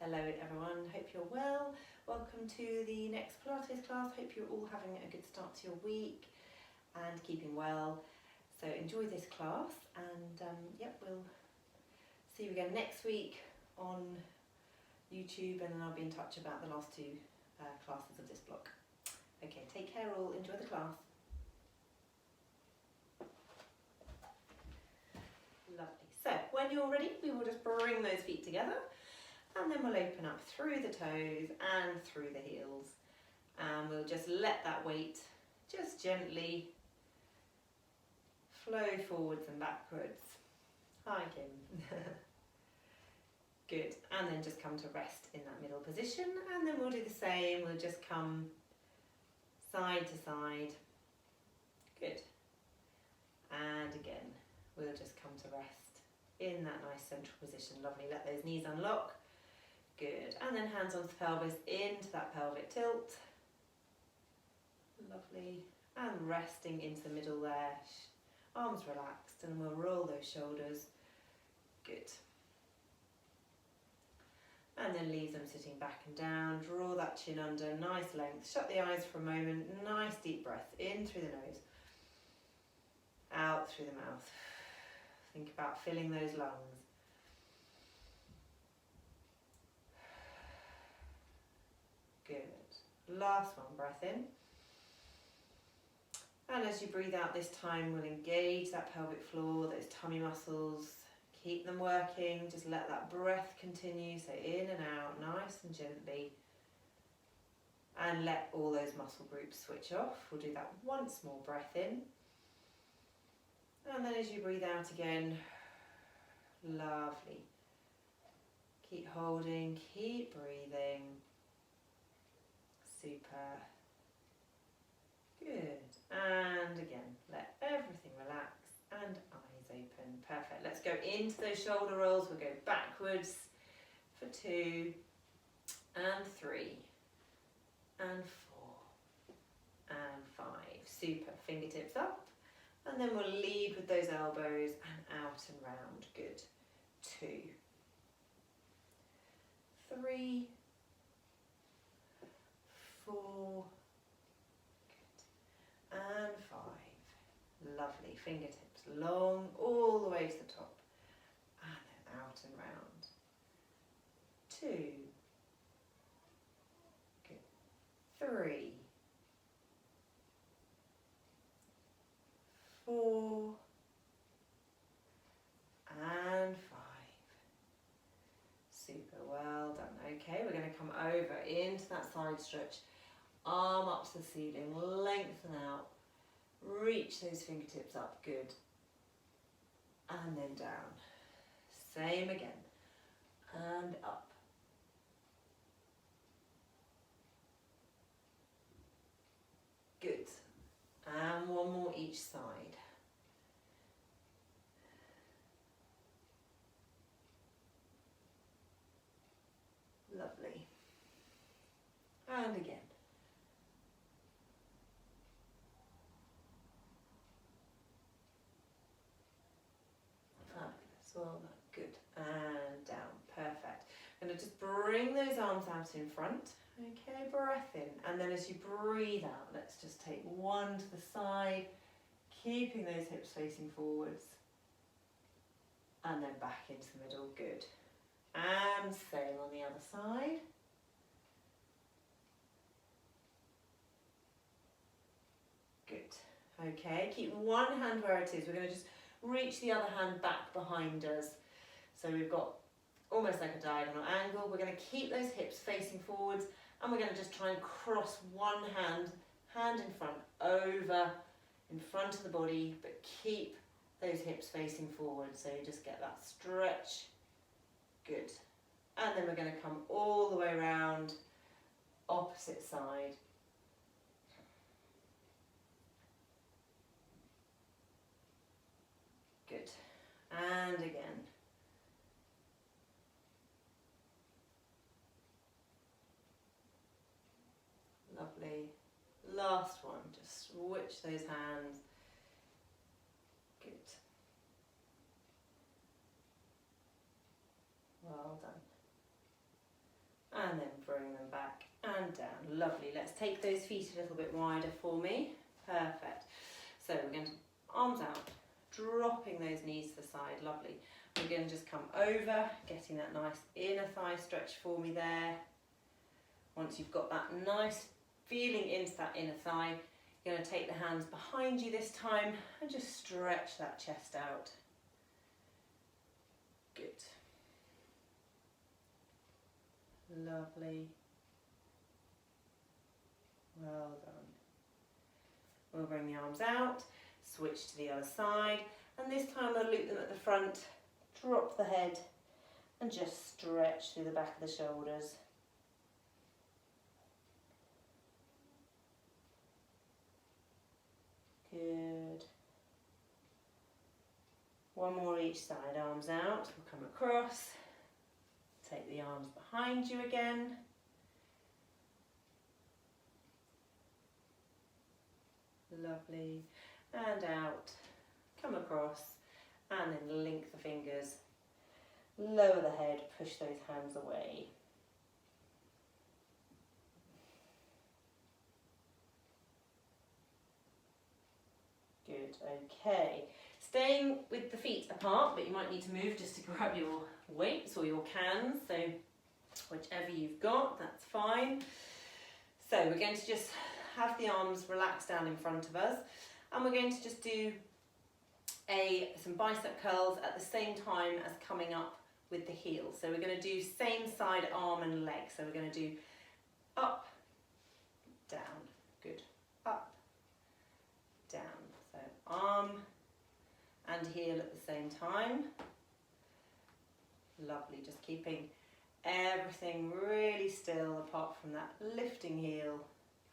Hello everyone, hope you're well. Welcome to the next Pilates class. Hope you're all having a good start to your week and keeping well. So enjoy this class and we'll see you again next week on YouTube, and then I'll be in touch about the last two classes of this block. Okay, take care all, enjoy the class. Lovely. So when you're ready, we will just bring those feet together. And then we'll open up through the toes and through the heels. And we'll just let that weight just gently flow forwards and backwards. Hi Kim. Good. And then just come to rest in that middle position. And then we'll do the same. We'll just come side to side. Good. And again, we'll just come to rest in that nice central position. Lovely. Let those knees unlock. Good, and then hands onto the pelvis, into that pelvic tilt. Lovely, and resting into the middle there. Arms relaxed, and we'll roll those shoulders. Good. And then leave them sitting back and down. Draw that chin under, nice length. Shut the eyes for a moment, nice deep breath. In through the nose, out through the mouth. Think about filling those lungs. Good. Last one, breath in. And as you breathe out this time, we'll engage that pelvic floor, those tummy muscles. Keep them working. Just let that breath continue. So in and out, nice and gently. And let all those muscle groups switch off. We'll do that once more. Breath in. And then as you breathe out again, lovely. Keep holding, keep breathing. Super. Good. And again, let everything relax and eyes open. Perfect. Let's go into those shoulder rolls. We'll go backwards for 2 and 3 and 4 and 5. Super. Fingertips up. And then we'll lead with those elbows and out and round. Good. 2, 3, 4, good, and 5. Lovely. Fingertips long all the way to the top, and then out and round. 2, good, 3, 4, and 5. Super, well done. Okay, we're going to come over into that side stretch. Arm up to the ceiling, lengthen out, reach those fingertips up, good, and then down. Same again, and up. Good, and one more each side. Lovely, and again. Well done, good, and down, perfect. I'm going to just bring those arms out in front, okay, breath in, and then as you breathe out, let's just take one to the side, keeping those hips facing forwards, and then back into the middle, good, and same on the other side. Good, okay, keep one hand where it is. We're going to just reach the other hand back behind us. So we've got almost like a diagonal angle. We're going to keep those hips facing forwards, and we're going to just try and cross one hand in front, over in front of the body, but keep those hips facing forward. So you just get that stretch. Good. And then we're going to come all the way around, opposite side. Good, and again. Lovely. Last one, just switch those hands. Good. Well done. and then bring them back and down. Lovely. Let's take those feet a little bit wider for me. Perfect. So we're going to arms out, dropping those knees to the side. Lovely. We're going to just come over, getting that nice inner thigh stretch for me there. Once you've got that nice feeling into that inner thigh, you're going to take the hands behind you this time and just stretch that chest out. Good. Lovely. Well done. We'll bring the arms out, switch to the other side, and this time we'll loop them at the front, drop the head, and just stretch through the back of the shoulders. Good. One more each side, arms out, we'll come across, take the arms behind you again. Lovely, and out, come across, and then link the fingers, lower the head, push those hands away. Good, okay. Staying with the feet apart, but you might need to move just to grab your weights or your cans, so whichever you've got, that's fine. So we're going to just have the arms relaxed down in front of us, and we're going to just do some bicep curls at the same time as coming up with the heels. So we're going to do same side arm and leg. So we're going to do up, down, good, up, down. So arm and heel at the same time. Lovely, just keeping everything really still apart from that lifting heel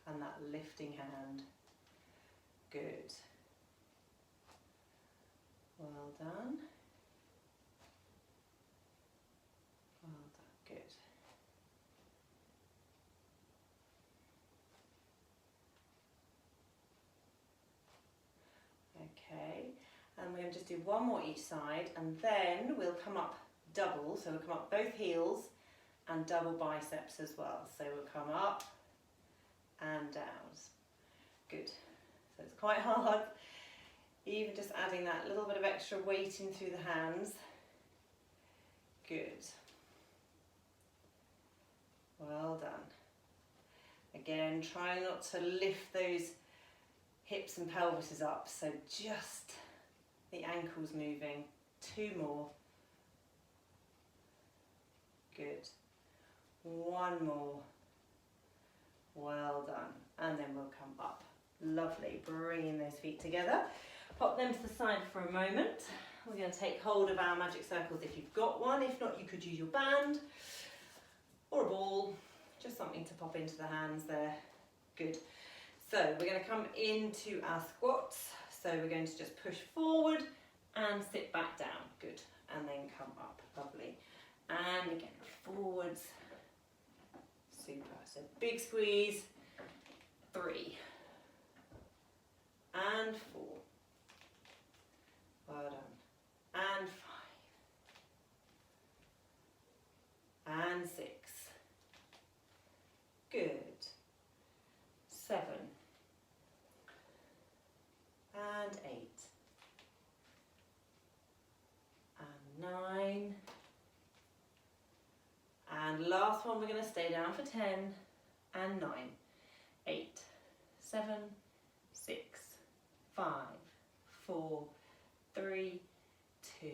and that lifting hand. Good. Well done. Well done, good. Okay, and we're going to just do one more each side, and then we'll come up double, so we'll come up both heels and double biceps as well. So we'll come up and down. Good. So it's quite hard, even just adding that little bit of extra weight in through the hands. Good. Well done. Again, try not to lift those hips and pelvises up, so just the ankles moving. 2 more. Good. 1 more. Well done. And then we'll come up. Lovely. Bringing those feet together. Pop them to the side for a moment. We're going to take hold of our magic circles if you've got one. If not, you could use your band or a ball. Just something to pop into the hands there. Good. So we're going to come into our squats. So we're going to just push forward and sit back down. Good. And then come up. Lovely. And again, forwards. Super. So big squeeze. 3. And 4. Well done. And 5. And 6. Good. 7. And 8. And 9. And last one, we're going to stay down for 10 and 9. 8, 7, 6, 5, 4, 3, 2,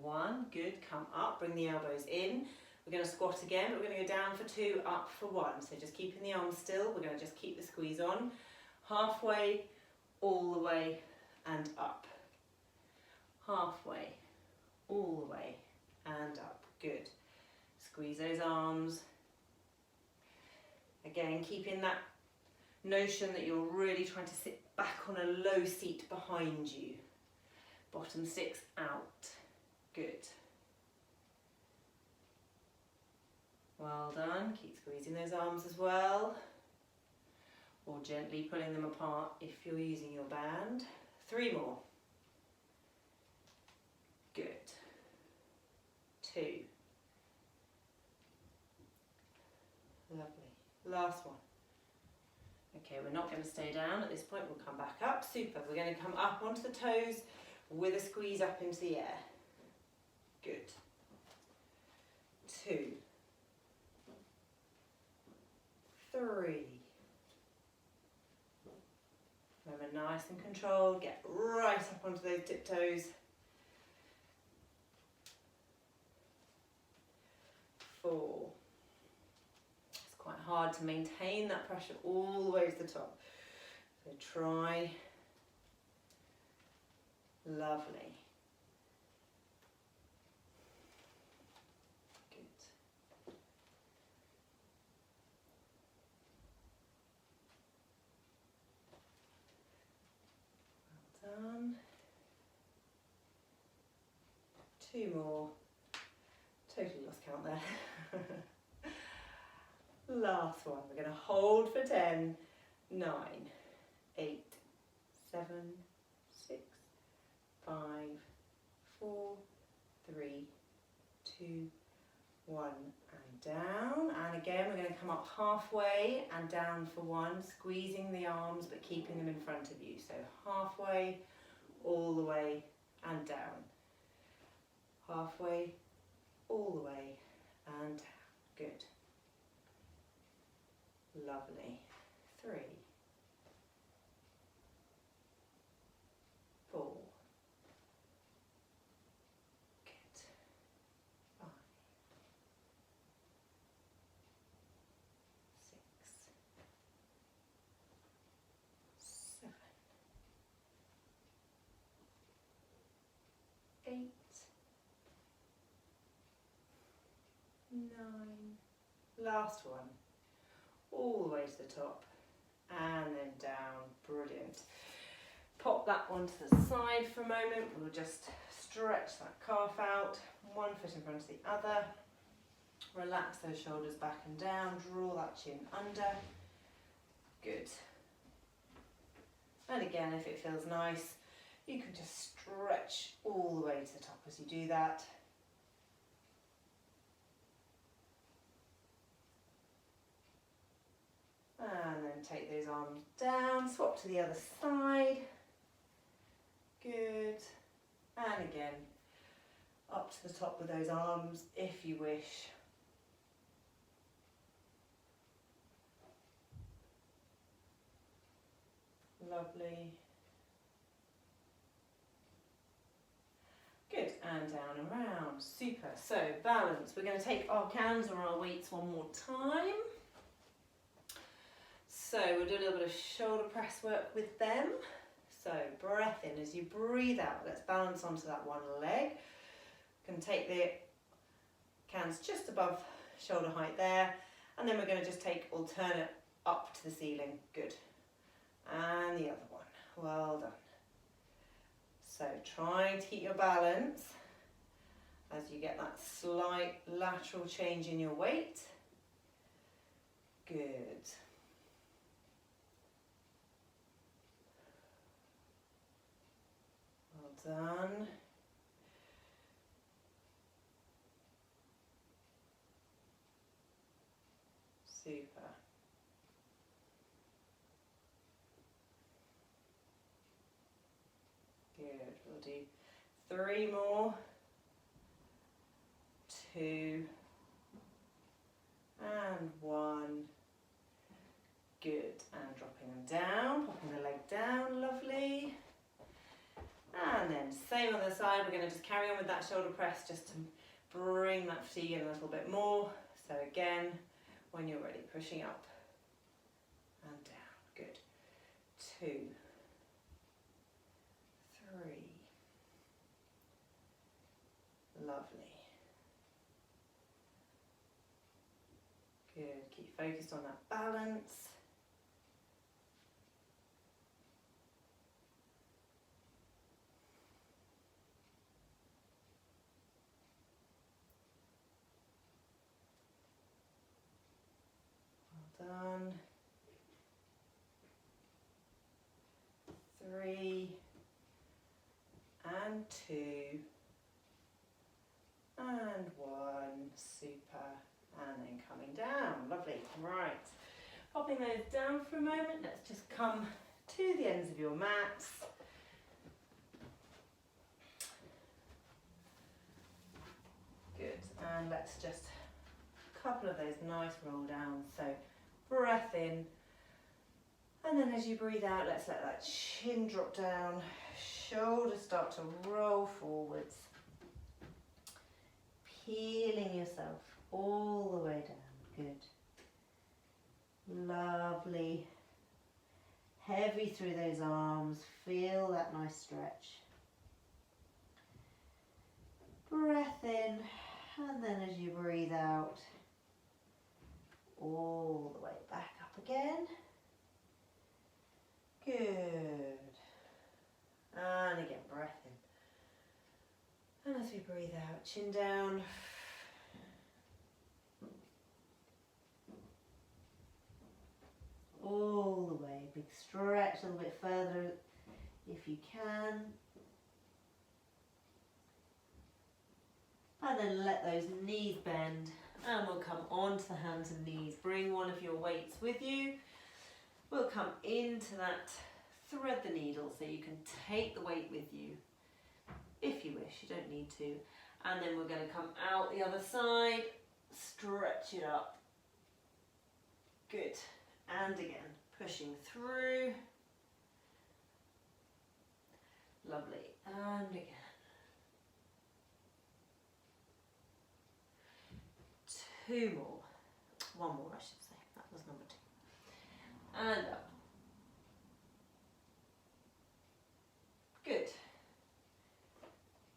1. Good. Come up, bring the elbows in. We're going to squat again, but we're going to go down for 2, up for 1. So just keeping the arms still. We're going to just keep the squeeze on. Halfway, all the way, and up. Halfway, all the way, and up. Good. Squeeze those arms. Again, keeping that notion that you're really trying to sit back on a low seat behind you. Bottom 6 out. Good. Well done. Keep squeezing those arms as well. Or gently pulling them apart if you're using your band. 3 more. Good. 2. Lovely. Last one. Okay, we're not going to stay down at this point, we'll come back up. Super. We're going to come up onto the toes with a squeeze up into the air. Good. 2, 3. Remember, nice and controlled, get right up onto those tiptoes. 4. It's quite hard to maintain that pressure all the way to the top. So try. Lovely. Good. Well done. 2 more. Totally lost count there. Last one. We're going to hold for 10, 9, 8, 7, 6, 5, 4, 3, 2, 1, and down. And again, we're going to come up halfway and down for 1, squeezing the arms but keeping them in front of you. So halfway, all the way, and down. Halfway, all the way, and down. Good. Lovely. 3, 4. Good. 5, 6, 7, 8, 9. Last one. All the way to the top and then down. Brilliant. Pop that one to the side for a moment. We'll just stretch that calf out, one foot in front of the other. Relax those shoulders back and down, draw that chin under. Good. And again, if it feels nice, you can just stretch all the way to the top as you do that. And then take those arms down, swap to the other side. Good. And again, up to the top with those arms if you wish. Lovely. Good, and down and round. Super. So balance. We're going to take our cans or our weights one more time. So we'll do a little bit of shoulder press work with them. So breath in as you breathe out. Let's balance onto that one leg. You can take the cans just above shoulder height there. And then we're going to just take alternate up to the ceiling. Good. And the other one. Well done. So trying to keep your balance as you get that slight lateral change in your weight. Good. Well done. Super. Good. We'll do 3 more. 2 and 1. Good. And dropping them down, popping the leg down, lovely. And then same on the side, we're going to just carry on with that shoulder press just to bring that fatigue in a little bit more. So again, when you're ready, pushing up and down. Good. 2, 3. Lovely. Good. Keep focused on that balance. Done. 3 and 2 and 1. Super. And then coming down. Lovely. Right, popping those down for a moment, let's just come to the ends of your mats. Good, and let's just a couple of those nice roll downs. So breath in, and then as you breathe out, let's let that chin drop down, shoulders start to roll forwards, peeling yourself all the way down. Good. Lovely. Heavy through those arms, feel that nice stretch. Breath in, and then as you breathe out, all the way back up again. Good. And again, breath in. And as we breathe out, chin down. All the way, big stretch, a little bit further if you can. And then let those knees bend, and we'll come onto the hands and knees. Bring one of your weights with you. We'll come into that, thread the needle so you can take the weight with you if you wish, you don't need to. And then we're going to come out the other side, stretch it up. Good. And again, pushing through. Lovely. And again. 2 more. 1 more, I should say. That was number 2. And up. Good.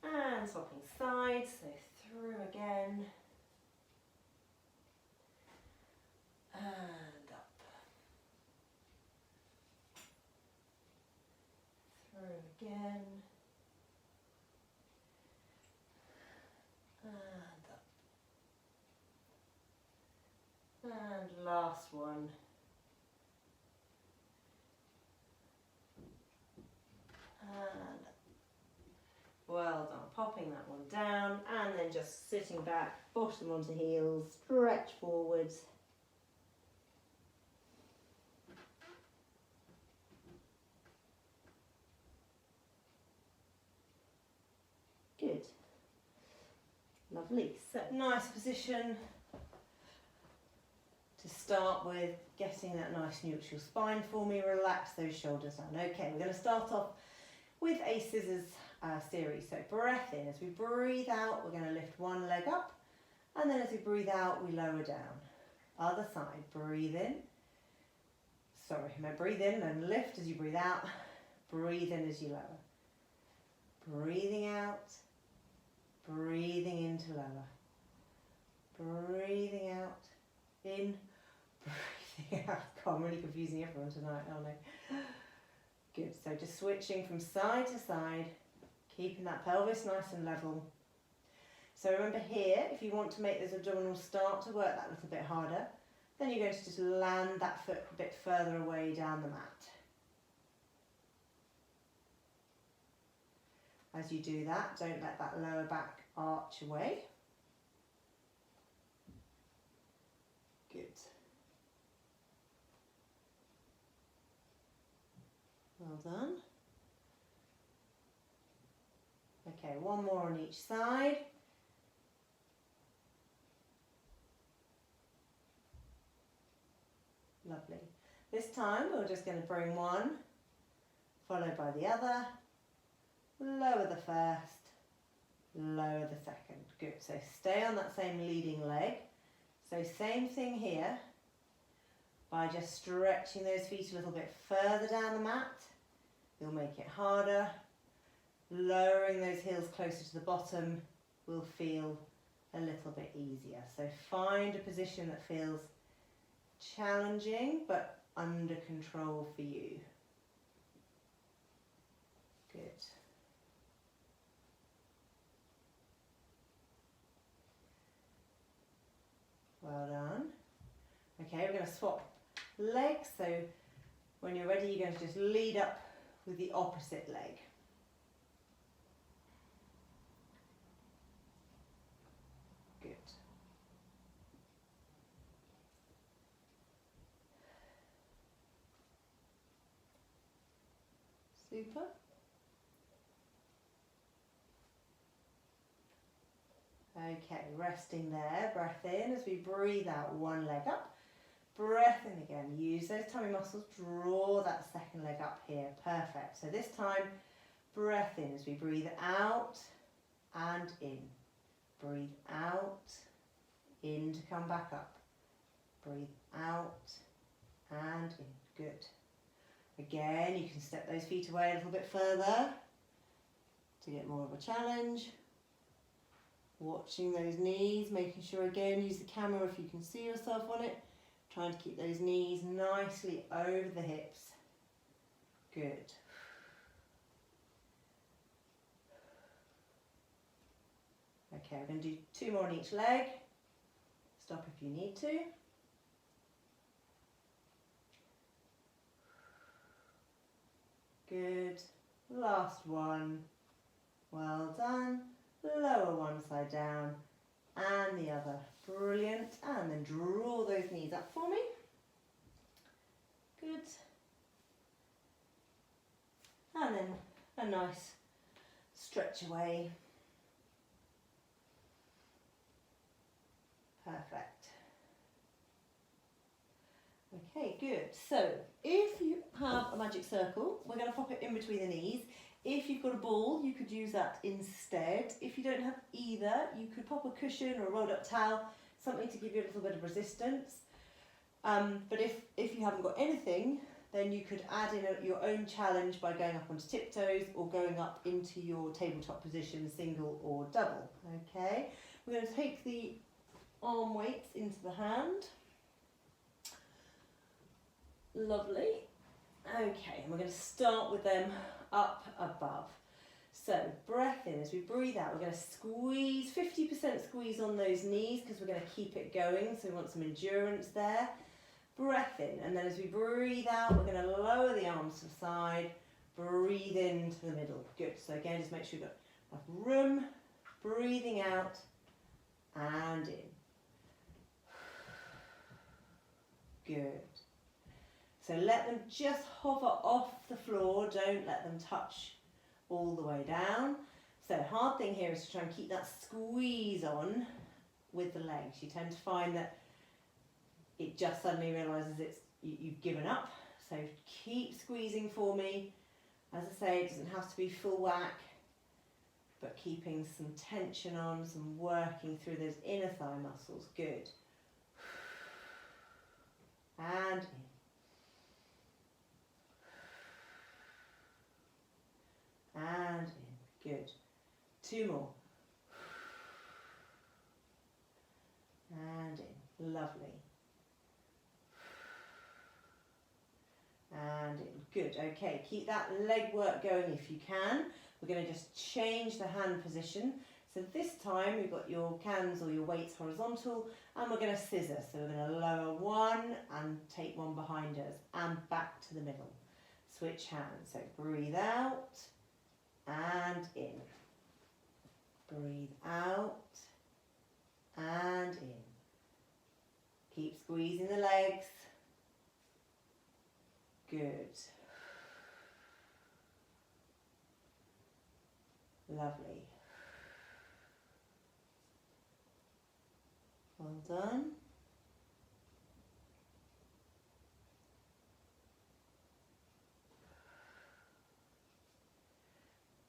And swapping sides, so through again. And up. Through again. And up. And last one. And well done. Popping that one down and then just sitting back, bottom onto heels, stretch forwards. Good. Lovely. So nice position to start with, getting that nice neutral spine for me. Relax those shoulders down. Okay, we're going to start off with a scissors series. So breath in. As we breathe out, we're going to lift one leg up, and then as we breathe out, we lower down. Other side. Breathe in. Sorry, no, breathe in and lift as you breathe out. Breathe in as you lower. Breathing out. Breathing into lower. Breathing out. In. Breathing out. God, I'm really confusing everyone tonight, aren't I? Good. So just switching from side to side, keeping that pelvis nice and level. So remember here, if you want to make those abdominals start to work that little bit harder, then you're going to just land that foot a bit further away down the mat. As you do that, don't let that lower back arch away. Good. Well done. Okay, one more on each side. Lovely. This time we're just going to bring one, followed by the other, lower the first, lower the second. Good. So stay on that same leading leg. So same thing here, by just stretching those feet a little bit further down the mat. You'll make it harder. Lowering those heels closer to the bottom will feel a little bit easier. So find a position that feels challenging but under control for you. Good. Well done. Okay, we're going to swap legs. So when you're ready, you're going to just lead up with the opposite leg. Good. Super. Okay, resting there, breath in as we breathe out, one leg up. Breath in again, use those tummy muscles, draw that second leg up here, perfect. So this time, breath in as we breathe out and in. Breathe out, in to come back up. Breathe out and in, good. Again, you can step those feet away a little bit further to get more of a challenge. Watching those knees, making sure again, use the camera if you can see yourself on it. Trying to keep those knees nicely over the hips. Good. Okay, we're going to do 2 more on each leg. Stop if you need to. Good. Last one. Well done. Lower one side down and the other. Brilliant. And then draw those knees up for me. Good. And then a nice stretch away. Perfect. Okay, good. So if you have a magic circle, we're going to pop it in between the knees. If you've got a ball, you could use that instead. If you don't have either, you could pop a cushion or a rolled up towel, something to give you a little bit of resistance. But if you haven't got anything, then you could add in your own challenge by going up onto tiptoes or going up into your tabletop position, single or double. Okay, we're going to take the arm weights into the hand. Lovely. Okay, and we're going to start with them up above. So breath in as we breathe out. We're going to squeeze, 50% squeeze on those knees because we're going to keep it going. So we want some endurance there. Breath in, and then as we breathe out, we're going to lower the arms to the side. Breathe into the middle. Good. So again, just make sure you've got enough room. Breathing out and in. Good. So let them just hover off the floor, don't let them touch all the way down. So hard thing here is to try and keep that squeeze on with the legs. You tend to find that it just suddenly realises you've given up. So keep squeezing for me. As I say, it doesn't have to be full whack, but keeping some tension on, some working through those inner thigh muscles. Good. And in. And in. Good. 2 more. And in. Lovely. And in. Good. Okay, keep that leg work going if you can. We're going to just change the hand position. So this time you've got your cans or your weights horizontal, and we're going to scissor. So we're going to lower one and take one behind us and back to the middle. Switch hands. So breathe out and in. Breathe out and in. Keep squeezing the legs. Good. Lovely. Well done.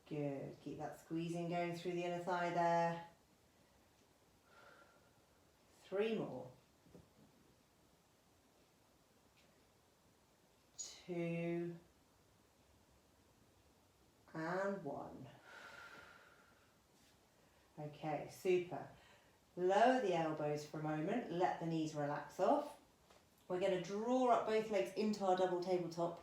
Good. Keep that squeezing going through the inner thigh there. 3 more. 2 and 1. Okay, super. Lower the elbows for a moment, let the knees relax off. We're going to draw up both legs into our double tabletop.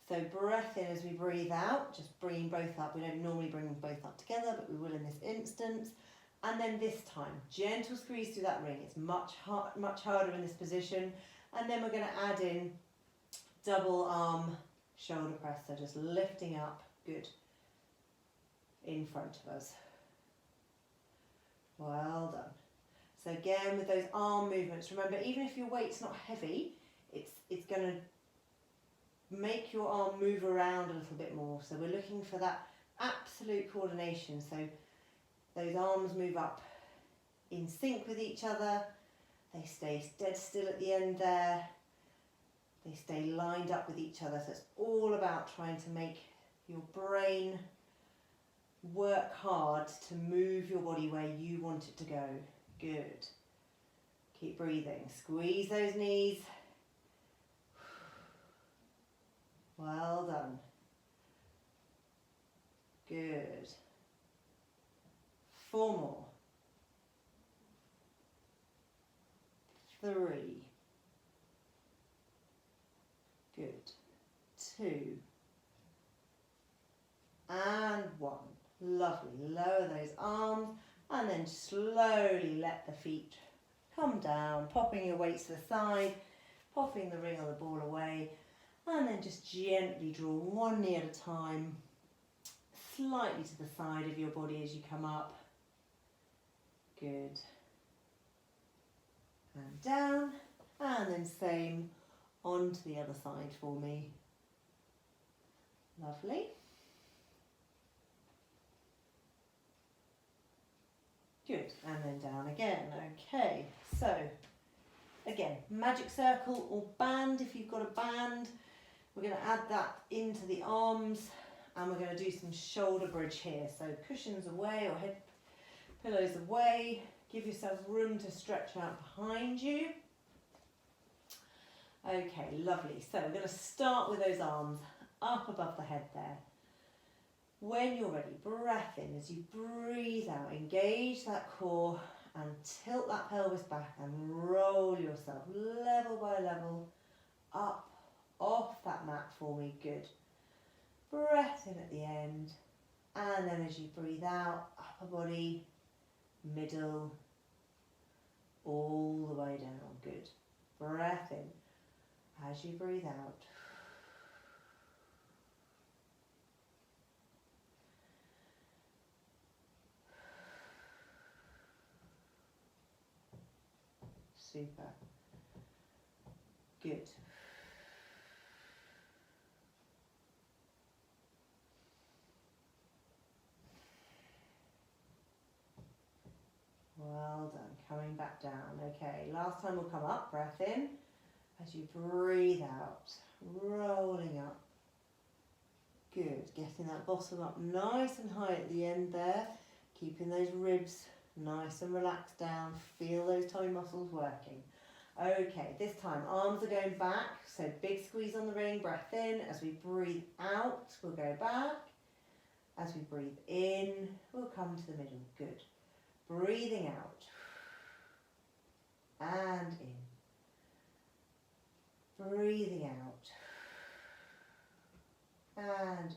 So breath in as we breathe out, just bringing both up. We don't normally bring them both up together, but we will in this instance. And then this time, gentle squeeze through that ring. It's much harder in this position. And then we're going to add in double arm shoulder press, so just lifting up, good, in front of us. Well done. So again, with those arm movements, remember, even if your weight's not heavy, it's going to make your arm move around a little bit more. So we're looking for that absolute coordination. So those arms move up in sync with each other. They stay dead still at the end there. They stay lined up with each other. So it's all about trying to make your brain work hard to move your body where you want it to go. Good. Keep breathing. Squeeze those knees. Well done. Good. 4 more. 3. Good. 2. And 1. Lovely. Lower those arms and then slowly let the feet come down, popping your weights to the side, popping the ring or the ball away, and then just gently draw one knee at a time, slightly to the side of your body as you come up. Good. And down, and then same onto the other side for me. Lovely. Good, and then down again. Okay, so again, magic circle or band if you've got a band. We're going to add that into the arms, and we're going to do some shoulder bridge here. So cushions away or head pillows away. Give yourself room to stretch out behind you. Okay, lovely. So we're going to start with those arms up above the head there. When you're ready, breath in as you breathe out. Engage that core and tilt that pelvis back and roll yourself level by level up off that mat for me. Good. Breath in at the end, and then as you breathe out, upper body, middle, all the way down. Good. Breath in as you breathe out. Super. Good. Well done. Coming back down. Okay, last time we'll come up. Breath in as you breathe out. Rolling up. Good. Getting that bottom up nice and high at the end there. Keeping those ribs nice and relaxed down. Feel those tummy muscles working. Okay, this time arms are going back. So big squeeze on the ring. Breath in. As we breathe out, we'll go back. As we breathe in, we'll come to the middle. Good. Breathing out. And in. Breathing out. And in.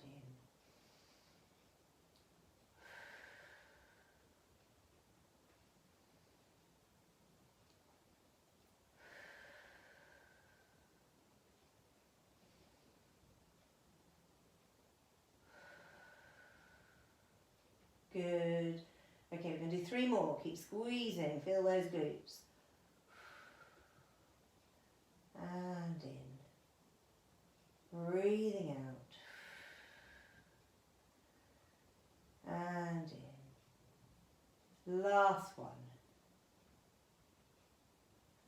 Good. Okay, we're going to do 3 more. Keep squeezing. Feel those glutes. And in. Breathing out. And in. Last one.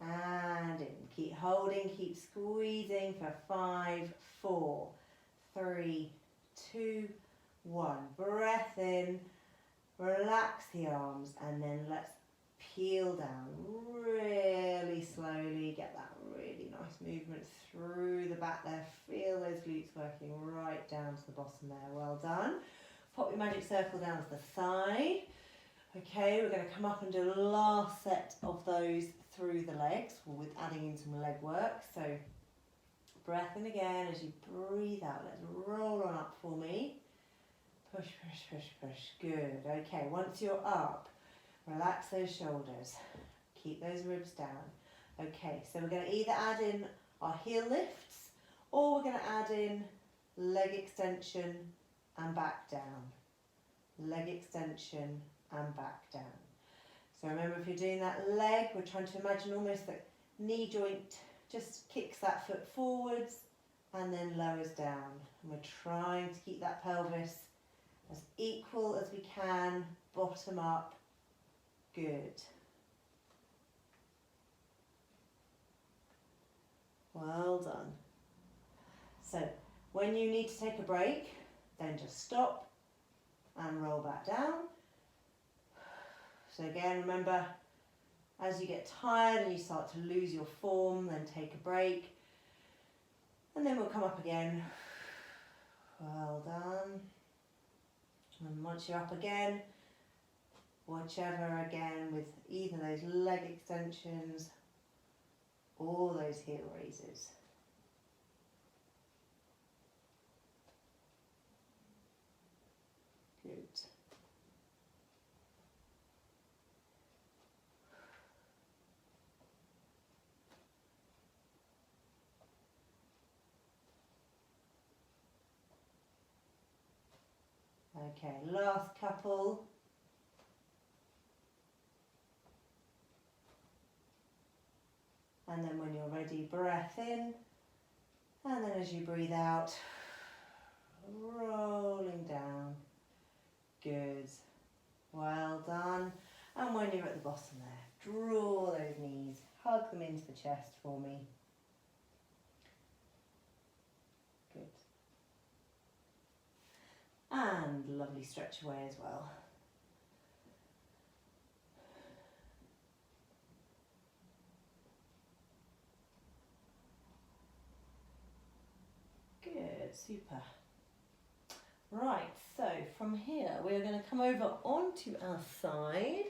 And in. Keep holding. Keep squeezing for 5, 4, 3, 2, 1. Breath in. Relax the arms and then let's peel down really slowly. Get that really nice movement through the back there. Feel those glutes working right down to the bottom there. Well done. Pop your magic circle down to the side. Okay, we're going to come up and do a last set of those through the legs with adding in some leg work. So breath in again as you breathe out. Let's roll on up for me. Push, push, push, push. Good. Okay, once you're up, relax those shoulders. Keep those ribs down. Okay, so we're going to either add in our heel lifts or we're going to add in leg extension and back down. Leg extension and back down. So remember, if you're doing that leg, we're trying to imagine almost that knee joint just kicks that foot forwards and then lowers down. And we're trying to keep that pelvis as equal as we can, bottom up. Good. Well done. So when you need to take a break, then just stop and roll back down. So again, remember, as you get tired and you start to lose your form, then take a break. And then we'll come up again. Well done. And once you're up again, whichever again with either those leg extensions or those heel raises. Good. Okay, last couple. And then when you're ready, breath in. And then as you breathe out, rolling down. Good. Well done. And when you're at the bottom there, draw those knees, hug them into the chest for me. Good. And lovely stretch away as well. Good, super. Right, so from here we're going to come over onto our side.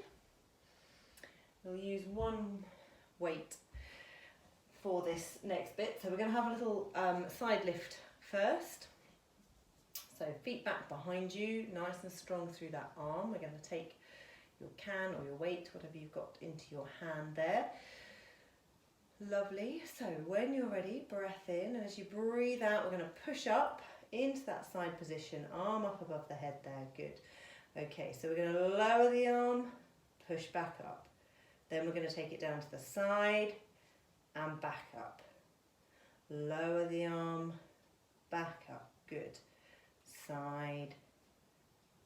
We'll use one weight for this next bit. So we're going to have a little side lift first. So feet back behind you, nice and strong through that arm. We're going to take your can or your weight, whatever you've got, into your hand there. Lovely. So when you're ready, breath in, and as you breathe out, we're going to push up into that side position, arm up above the head there. Good. Okay, so we're going to lower the arm, push back up. Then we're going to take it down to the side and back up. Lower the arm, back up. Good. Side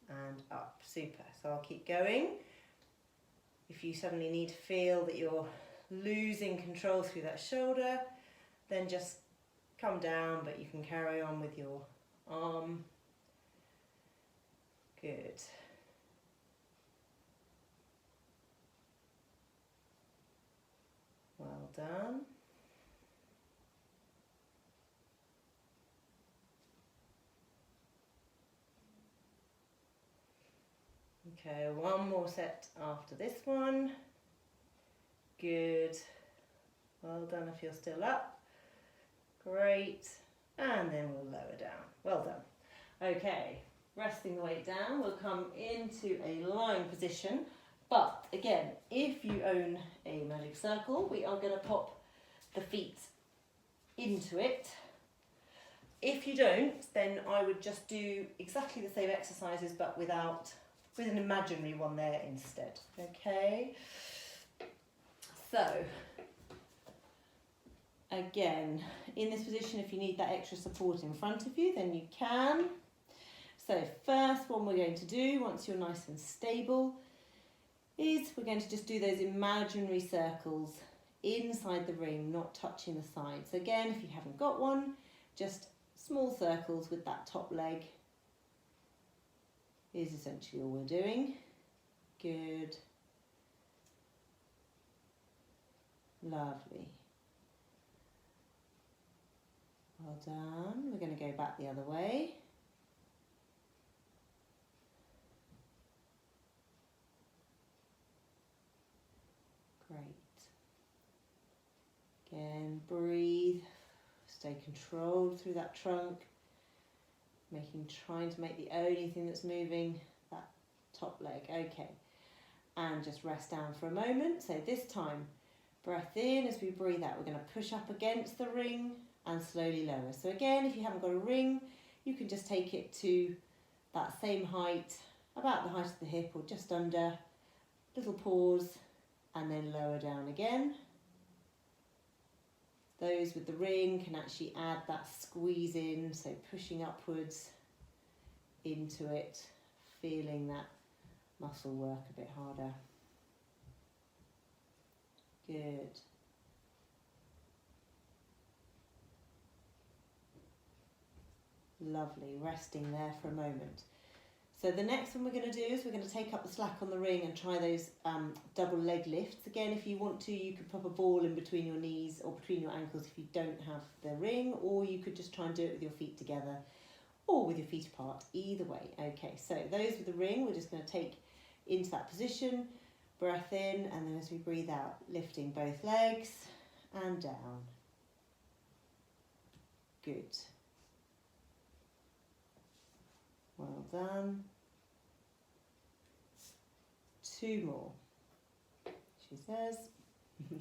and up. Super. So I'll keep going. If you suddenly need to feel that you're losing control through that shoulder, then just come down, but you can carry on with your arm. Good. Well done. Okay, one more set after this one. Good. Well done if you're still up. Great. And then we'll lower down. Well done. Okay, resting the weight down, we'll come into a lying position. But again, if you own a magic circle, we are going to pop the feet into it. If you don't, then I would just do exactly the same exercises, but with an imaginary one there instead. Okay. So, again, in this position, if you need that extra support in front of you, then you can. So, first one we're going to do, once you're nice and stable, is we're going to just do those imaginary circles inside the ring, not touching the sides. So again, if you haven't got one, just small circles with that top leg is essentially all we're doing. Good. Lovely. Well done. We're going to go back the other way. Great. Again, breathe. Stay controlled through that trunk. Trying to make the only thing that's moving that top leg. Okay. And just rest down for a moment. So this time, breath in. As we breathe out, we're going to push up against the ring and slowly lower. So again, if you haven't got a ring, you can just take it to that same height, about the height of the hip or just under. Little pause and then lower down again. Those with the ring can actually add that squeeze in, so pushing upwards into it, feeling that muscle work a bit harder. Good. Lovely, resting there for a moment. So the next one we're going to do is we're going to take up the slack on the ring and try those double leg lifts. Again, if you want to, you could pop a ball in between your knees or between your ankles if you don't have the ring, or you could just try and do it with your feet together or with your feet apart, either way. Okay, so those with the ring, we're just going to take into that position, breath in, and then as we breathe out, lifting both legs and down. Good. Well done. 2 more. She says,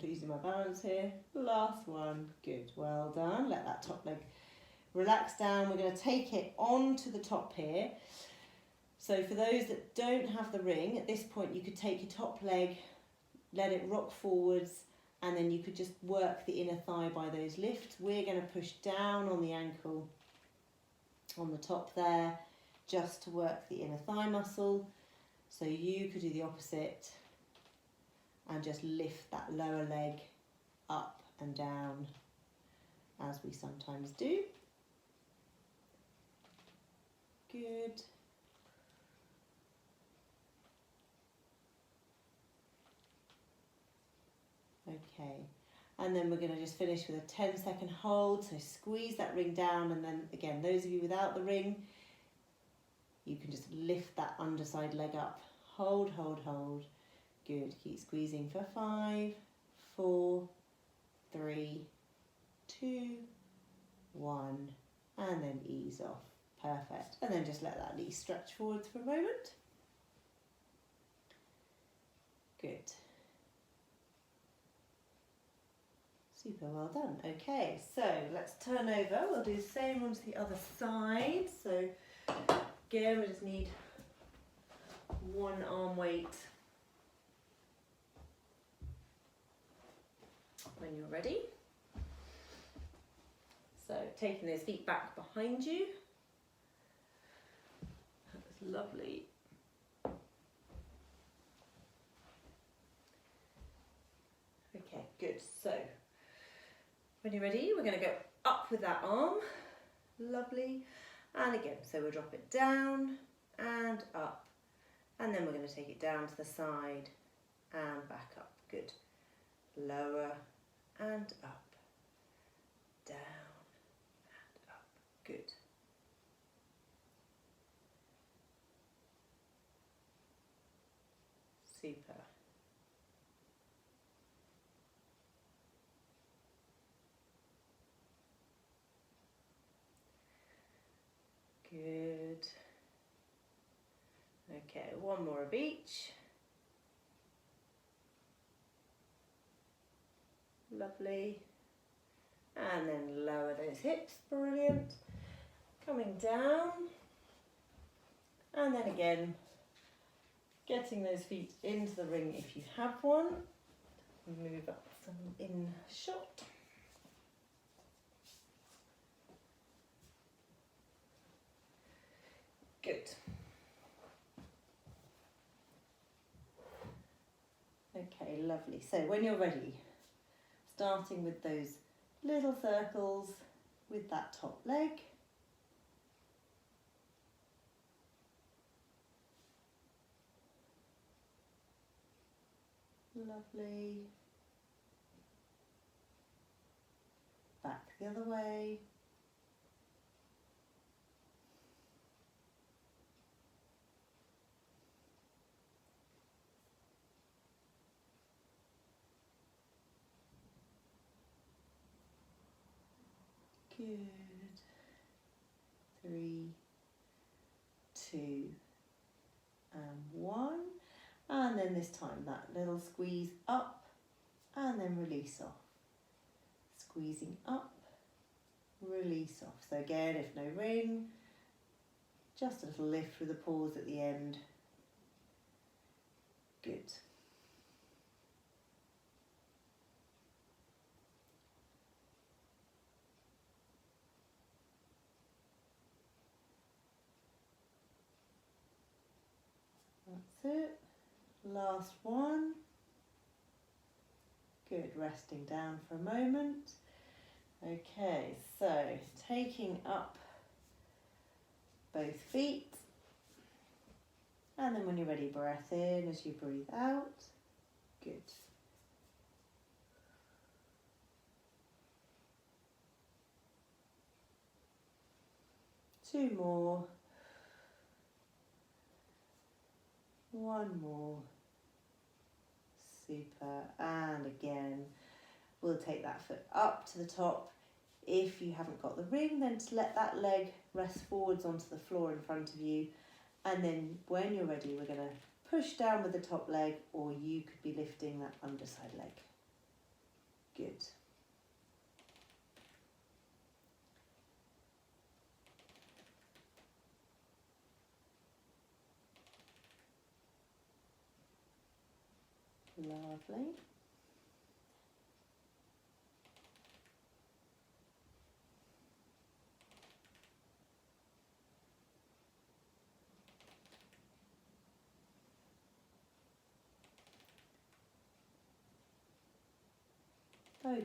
losing my balance here. Last one. Good. Well done. Let that top leg relax down. We're going to take it onto the top here. So for those that don't have the ring, at this point you could take your top leg, let it rock forwards, and then you could just work the inner thigh by those lifts. We're going to push down on the ankle on the top there, just to work the inner thigh muscle. So you could do the opposite and just lift that lower leg up and down, as we sometimes do. Good. Okay, and then we're going to just finish with a 10-second hold, so squeeze that ring down, and then again, those of you without the ring, you can just lift that underside leg up. Hold, hold, hold. Good. Keep squeezing for 5, 4, 3, 2, 1, and then ease off. Perfect. And then just let that knee stretch forwards for a moment. Good. Super, well done. Okay, so let's turn over. We'll do the same on to the other side. So again, we just need 1 arm weight. When you're ready. So taking those feet back behind you. That's lovely. Okay, good. So when you're ready, we're going to go up with that arm. Lovely. And again, so we'll drop it down and up. And then we're going to take it down to the side and back up. Good. Lower and up. Down and up. Good. Super. Good. Okay, 1 more of each. Lovely. And then lower those hips, brilliant. Coming down. And then again, getting those feet into the ring if you have one. Move up from in shot. Good. Okay, lovely. So when you're ready, starting with those little circles with that top leg. Lovely. Back the other way. Good. 3, 2, and 1. And then this time that little squeeze up and then release off. Squeezing up, release off. So again, if no ring, just a little lift with a pause at the end. Good. it. Last one. Good, resting down for a moment. Okay, so taking up both feet. And then when you're ready, breath in as you breathe out. Good. Two more. One more. Super. And again, we'll take that foot up to the top. If you haven't got the ring, then to let that leg rest forwards onto the floor in front of you. And then when you're ready, we're going to push down with the top leg, or you could be lifting that underside leg. Good. Lovely. Okay,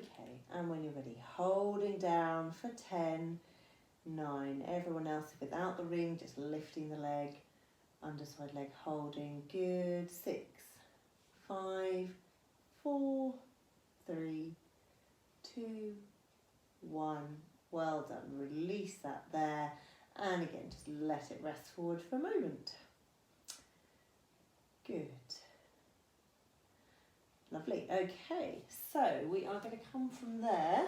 and when you're ready, holding down for 10, 9. Everyone else without the ring, just lifting the leg, underside leg holding. Good. 6, 5, 4, 3, 2, 1. Well done. Release that there. And again, just let it rest forward for a moment. Good. Lovely. Okay, so we are going to come from there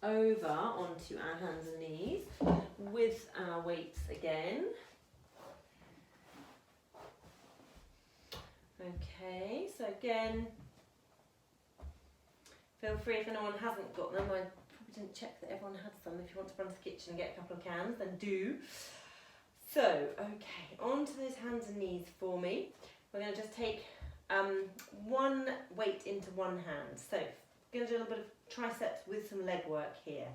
over onto our hands and knees with our weights again. Okay, so again, feel free if anyone hasn't got them. I probably didn't check that everyone had some. If you want to run to the kitchen and get a couple of cans, then do. So, okay, onto those hands and knees for me. We're going to just take one weight into one hand. So, we're going to do a little bit of triceps with some leg work here.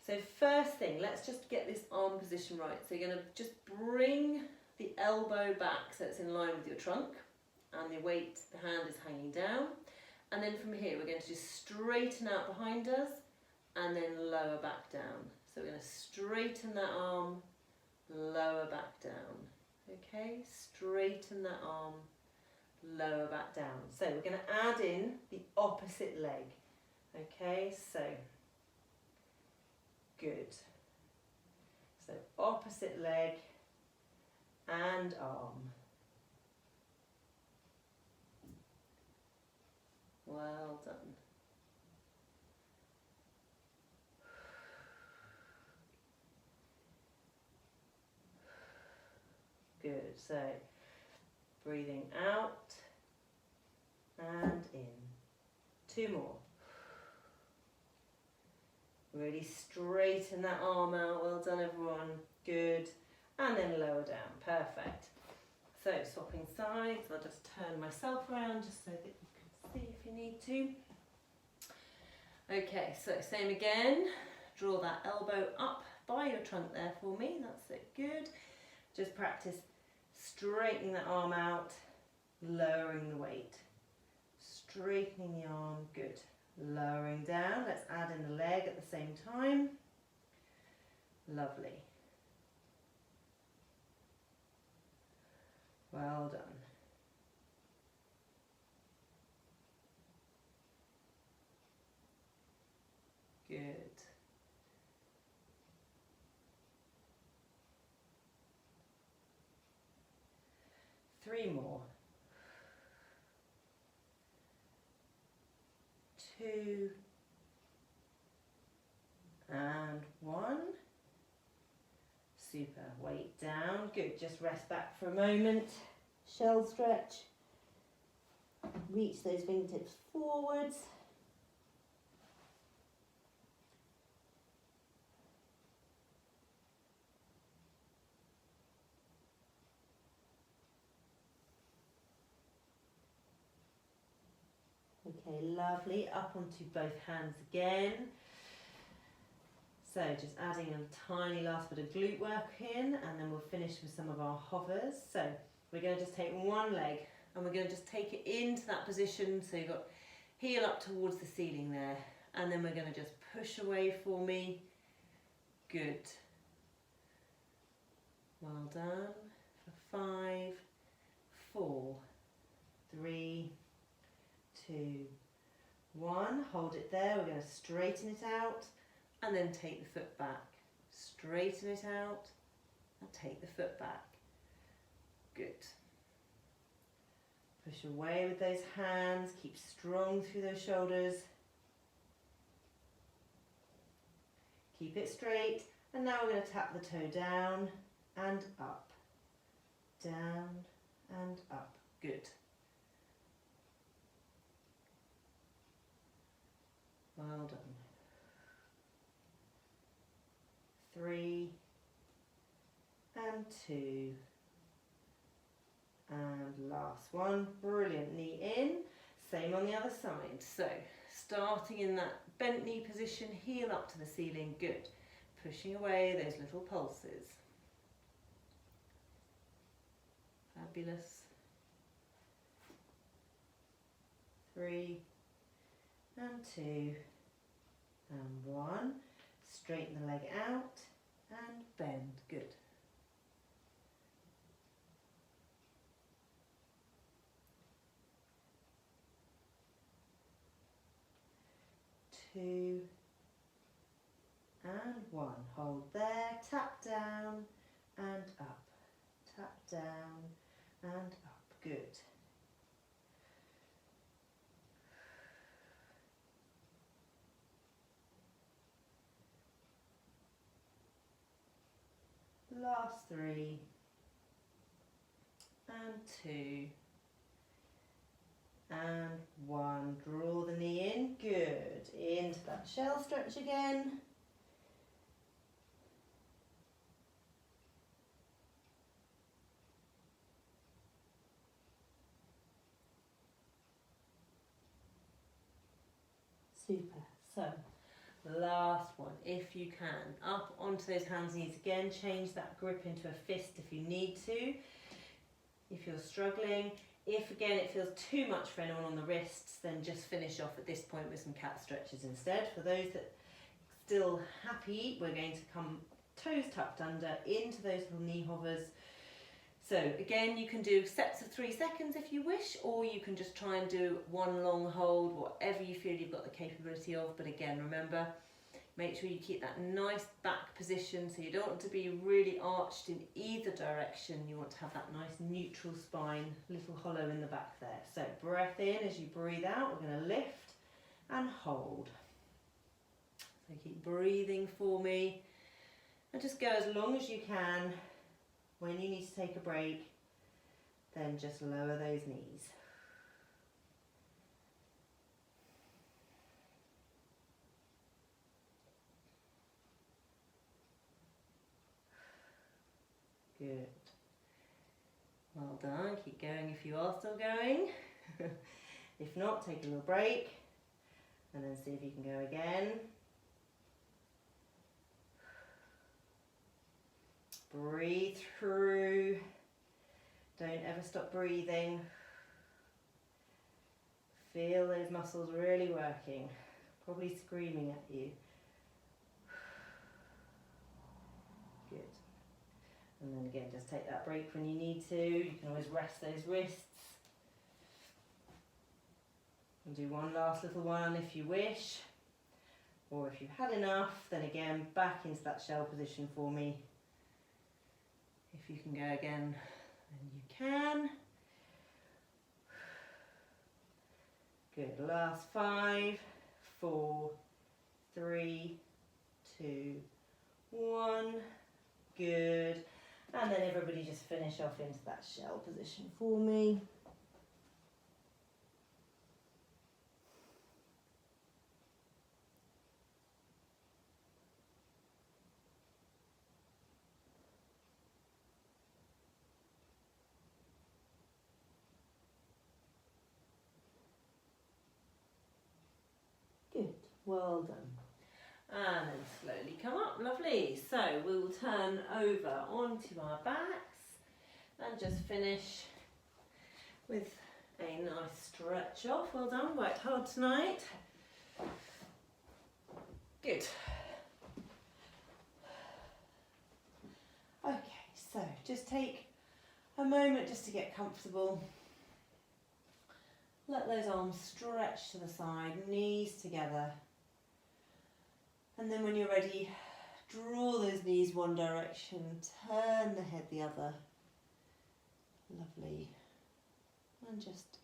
So first thing, let's just get this arm position right. So you're going to just bring the elbow back so it's in line with your trunk, and the weight, the hand is hanging down. And then from here we're going to just straighten out behind us and then lower back down. So we're going to straighten that arm, lower back down. Okay, straighten that arm, lower back down. So we're going to add in the opposite leg. Okay, so good. So opposite leg and arm. Well done. Good. So breathing out and in. 2 more. Really straighten that arm out. Well done, everyone. Good. And then lower down. Perfect. So swapping sides. I'll just turn myself around just so that you can see if you need to. Okay, so same again. Draw that elbow up by your trunk there for me. That's it. Good. Just practice straightening that arm out, lowering the weight. Straightening the arm. Good. Lowering down. Let's add in the leg at the same time. Lovely. Well done. Good. Three more. 2 and 1. Super. Weight down. Good. Just rest back for a moment. Shell stretch. Reach those fingertips forwards. Okay, lovely. Up onto both hands again. So just adding a tiny last bit of glute work in, and then we'll finish with some of our hovers. So We're going to just take one leg and we're going to just take it into that position. So you've got heel up towards the ceiling there. And then we're going to just push away for me. Good. Well done. For 5, 4, 3, 2, 1. Hold it there. We're going to straighten it out and then take the foot back. Straighten it out and take the foot back. Good. Push away with those hands. Keep strong through those shoulders. Keep it straight. And now we're going to tap the toe down and up. Down and up. Good. Well done. 3 and 2 and last one. Brilliant. Knee in. Same on the other side. So starting in that bent knee position, heel up to the ceiling. Good. Pushing away those little pulses. Fabulous. 3 and 2 and 1. Straighten the leg out and bend. Good. 2 and 1. Hold there, tap down and up. Tap down and up. Good. Last 3 and 2 and 1. Draw the knee in. Good. Into that shell stretch again. Super. So, last one, if you can. Up onto those hands and knees again. Change that grip into a fist if you need to. If you're struggling. If again it feels too much for anyone on the wrists, then just finish off at this point with some cat stretches instead. For those that are still happy, we're going to come toes tucked under into those little knee hovers. So again, you can do sets of 3 seconds if you wish, or you can just try and do one long hold, whatever you feel you've got the capability of. But again, remember, make sure you keep that nice back position, so you don't want to be really arched in either direction. You want to have that nice neutral spine, little hollow in the back there. So breath in. As you breathe out, we're going to lift and hold. So keep breathing for me and just go as long as you can. When you need to take a break, then just lower those knees. Good. Well done. Keep going if you are still going. If not, take a little break and then see if you can go again. Breathe through. Don't ever stop breathing. Feel those muscles really working, probably screaming at you. Good. And then again, just take that break when you need to. You can always rest those wrists. And do one last little one if you wish. Or if you've had enough, then again, back into that shell position for me. If you can go again, then you can. Good. Last 5, 4, 3, 2, 1. Good. And then everybody just finish off into that shell position for me. Good, well done. And then slowly come up, lovely. So we'll turn over onto our backs. And just finish with a nice stretch off. Well done, worked hard tonight. Good. Okay, so just take a moment just to get comfortable. Let those arms stretch to the side, knees together. And then when you're ready, draw those knees one direction, turn the head the other. Lovely. And just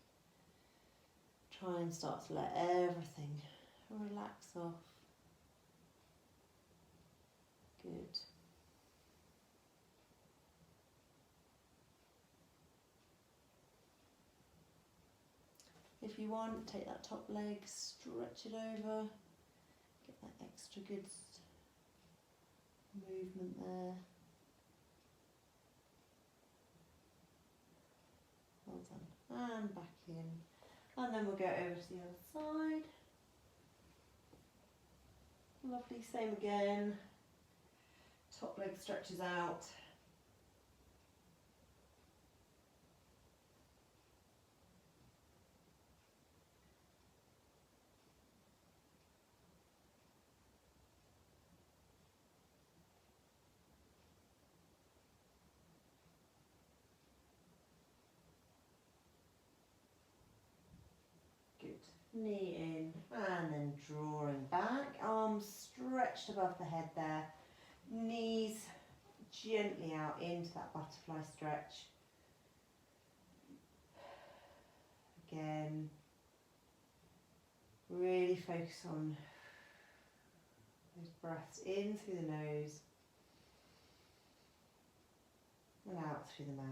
try and start to let everything relax off. Good. If you want, take that top leg, stretch it over, get that extra good movement there. Well done. And back in. And then we'll go over to the other side. Lovely, same again. Top leg stretches out. Knee in and then drawing back, arms stretched above the head there, knees gently out into that butterfly stretch. Again, really focus on those breaths in through the nose and out through the mouth.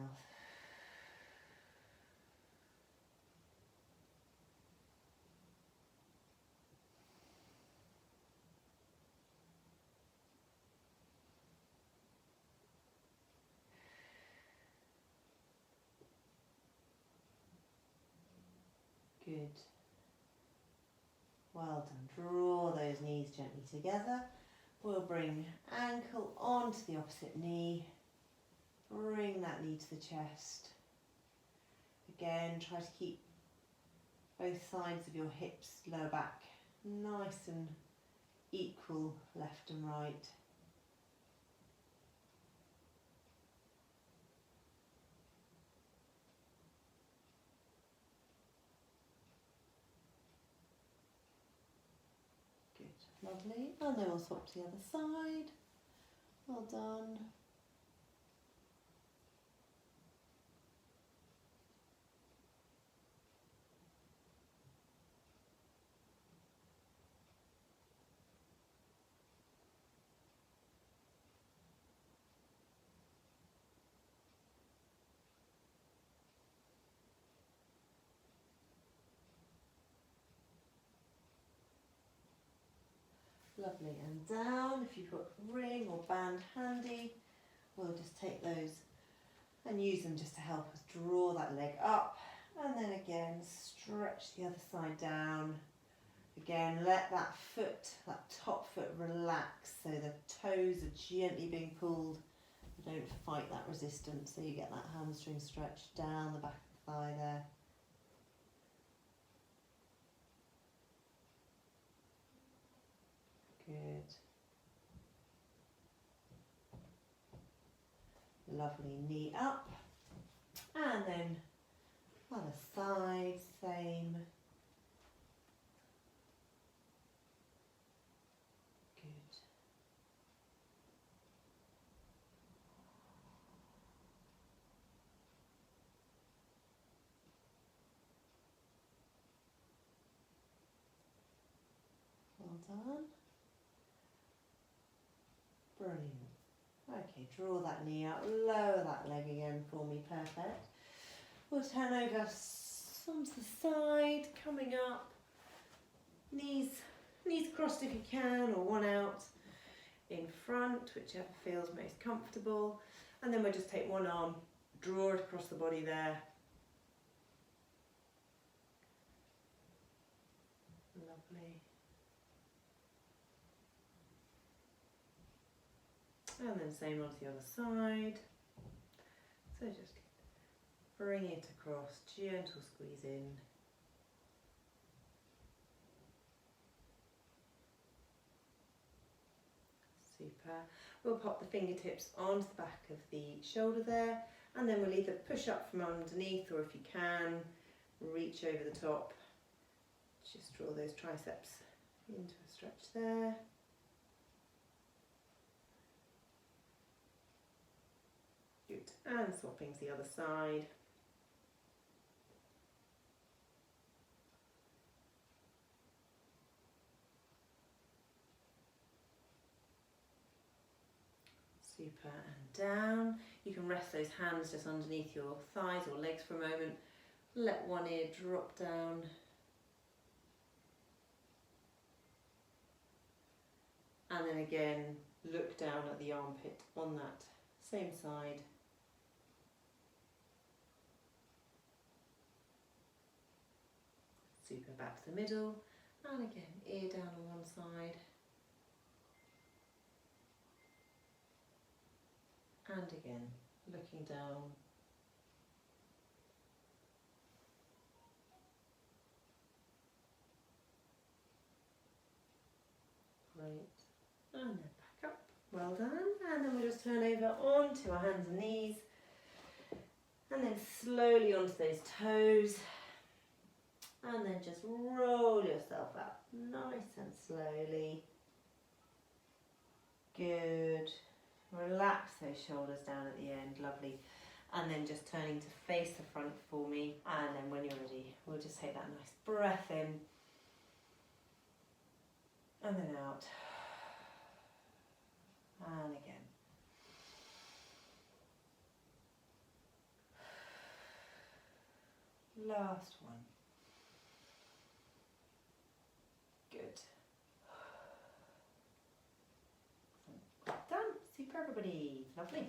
Good. Well done. Draw those knees gently together. We'll bring ankle onto the opposite knee. Bring that knee to the chest. Again, try to keep both sides of your hips, lower back, nice and equal, left and right. Lovely, and then we'll swap to the other side. Well done. Lovely, and down. If you've got ring or band handy, we'll just take those and use them just to help us draw that leg up. And then again, stretch the other side down. Again, let that foot, that top foot relax so the toes are gently being pulled. Don't fight that resistance, so you get that hamstring stretch down the back of the thigh there. Good. Lovely, knee up. And then other side, same. Good. Well done. Brilliant. Okay, draw that knee up, lower that leg again for me, perfect. We'll turn over onto the side, coming up, knees crossed if you can, or one out in front, whichever feels most comfortable. And then we'll just take one arm, draw it across the body there. Lovely. And then same on to the other side. So just Bring it across, gentle squeeze in. Super. We'll pop the fingertips onto the back of the shoulder there, and then we'll either push up from underneath, or if you can, reach over the top. Just draw those triceps into a stretch there. Good. And swapping to the other side. Super, and down. You can rest those hands just underneath your thighs or legs for a moment. Let one ear drop down. And then again, look down at the armpit on that same side. Super, back to the middle. And again, ear down on one side. And again, looking down. Great. And then back up. Well done. And then we'll just turn over onto our hands and knees. And then slowly onto those toes. And then just roll yourself up nice and slowly. Good. Relax those shoulders down at the end, lovely. And then just turning to face the front for me. And then when you're ready, we'll just take that nice breath in. And then out. And again. Last one. Good. Done. Super, everybody. Lovely.